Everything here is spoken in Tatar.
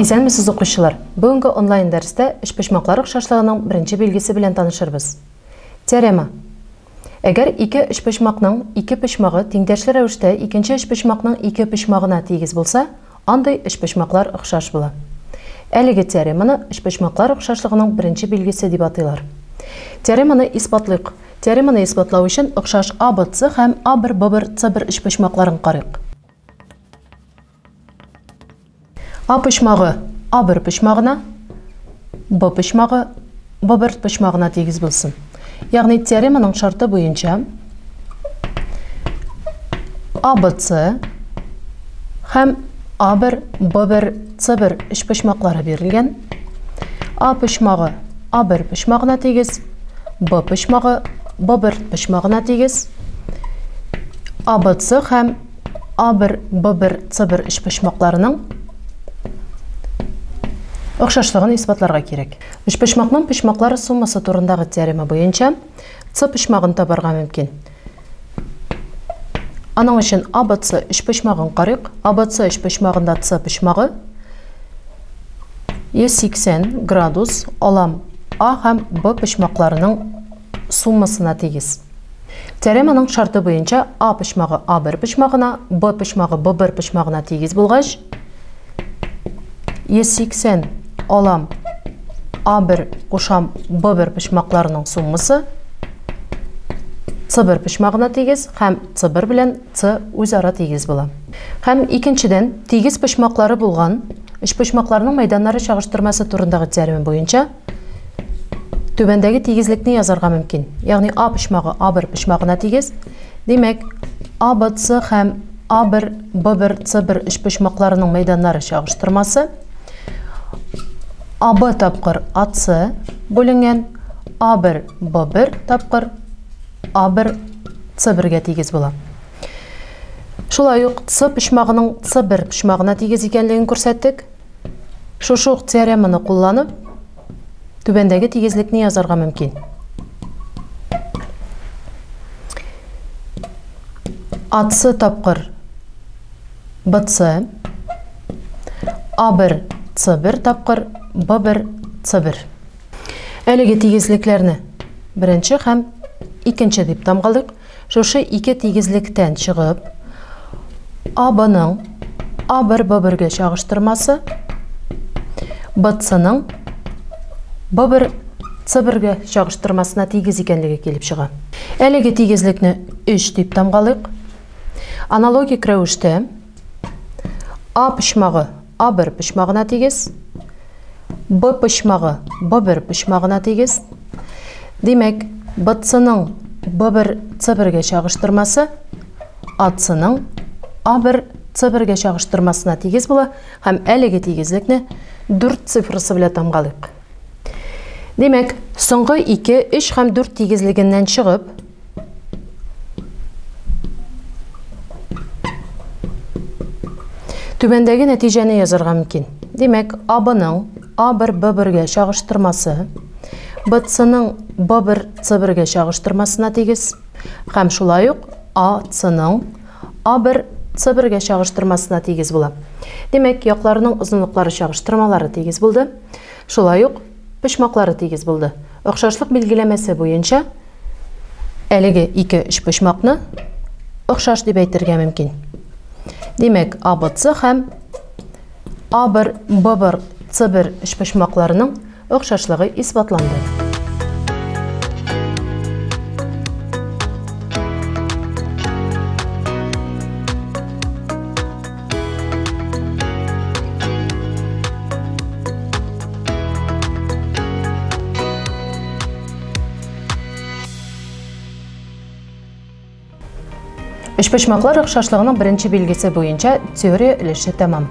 Исәнмесез укучылар. Бүгенге онлайн дәрестә эшпошмаклар охшашлыгының беренче билгесе белән танышырбыз. Теорема. Әгәр ике эшпошмакның ике почмагы тиңдәшле рәвештә икенче эшпошмакның ике почмагына тигез булса, андай эшпошмаклар охшаш була. Әлеге теореманы эшпошмаклар охшашлыгының беренче билгесе дип атыйлар. Теореманы исбатлыйк. Теореманы исбатлау өчен охшаш ABC һәм A1, B1, C1 эшпошмакларын карыйк. A почмагы A1 почмагына, B почмагы B1 почмагына тигез булсын. Ягъни теореманың шарты буенча ABC һәм A1, B1, C1 эшпошмаклары бирелгән. A почмагы A1 почмагына тигез, B почмагы B1 почмагына тигез. ABC һәм A1, B1, C1 эшпошмакларының охшашлыгын исбатларга кирәк. Эшпошмакның почмаклары суммасы турындагы теорема буенча C почмагын табарга мөмкин. Аның өчен ABC эшпошмагын карыйк. ABC эшпошмагында C почмагы 180 градус алам A һәм B почмакларының суммасына тигез. Теореманың шарты буенча A почмагы A1 почмагына, B почмагы B1 почмагына тигез булгач, 180 алам A1 кушам B1 почмакларының суммасы C1 почмагына тигез һәм C1 белән C үзара тигез була. Һәм икенчедән тигез почмаклары булган эшпошмакларның мәйданнары чагыштырмасы турындагы теорема буенча түбәндәге тигезлекне язарга мөмкин. Ягъни A почмагы A1 почмагына тигез. Димәк, ABC һәм A1, B1, C1 эшпошмакларының мәйданнары чагыштырмасы AB тапкыр AC бүленгән, A1, B1 тапкыр A1, C1-гә тигез була. Шулай ук C почмагының C1 почмагына тигез икәнлеген күрсәттек. Шушы ук теореманы кулланып, түбәндәге тигезлекне язарга мөмкин. AC тапкыр BC, A1, C1 тапкыр B1, C1. Әлеге тигезлекләрне беренче һәм икенче дип тамгалыйк. Шушы ике тигезлектән чыгып, AB-ның A1, B1-гә чагыштырмасы BC-ның B1, C1-гә чагыштырмасына тигез икәнлеге килеп чыга. Әлеге тигезлекне 3 дип тамгалыйк. Аналогик рәвештә A почмагы A1 почмагына тигез, B почмагы B1 почмагына тигез. Димәк, BC-ның B1, C1-гә чагыштырмасы AC-ның A1, C1-гә чагыштырмасына тигез була һәм әлеге тигезлекне 4 цифрысы белән тамгалыйк. Димәк, соңгы 2, 3 һәм 4 тигезлегеннән чыгып, түбәндәге нәтиҗәне язарга мөмкин. Димәк, AB-ның A1, B1-гә чагыштырмасы BC-ның B1, C1-гә чагыштырмасына тигез һәм шулай ук AC-ның A1, C1-гә чагыштырмасына тигез була. Димәк, якларының озынлыклары чагыштырмалары тигез булды. Шулай ук почмаклары тигез булды. Охшашлык билгеләмәсе буенча әлеге ике эшпошмакны охшаш дип әйтергә мөмкин. Димәк, ABC һәм A1, B1, C1 эшпошмакларының охшашлыгы исбатланды. Эшпошмаклар охшашлыгының беренче билгесе буенча теория өлеше тәмам.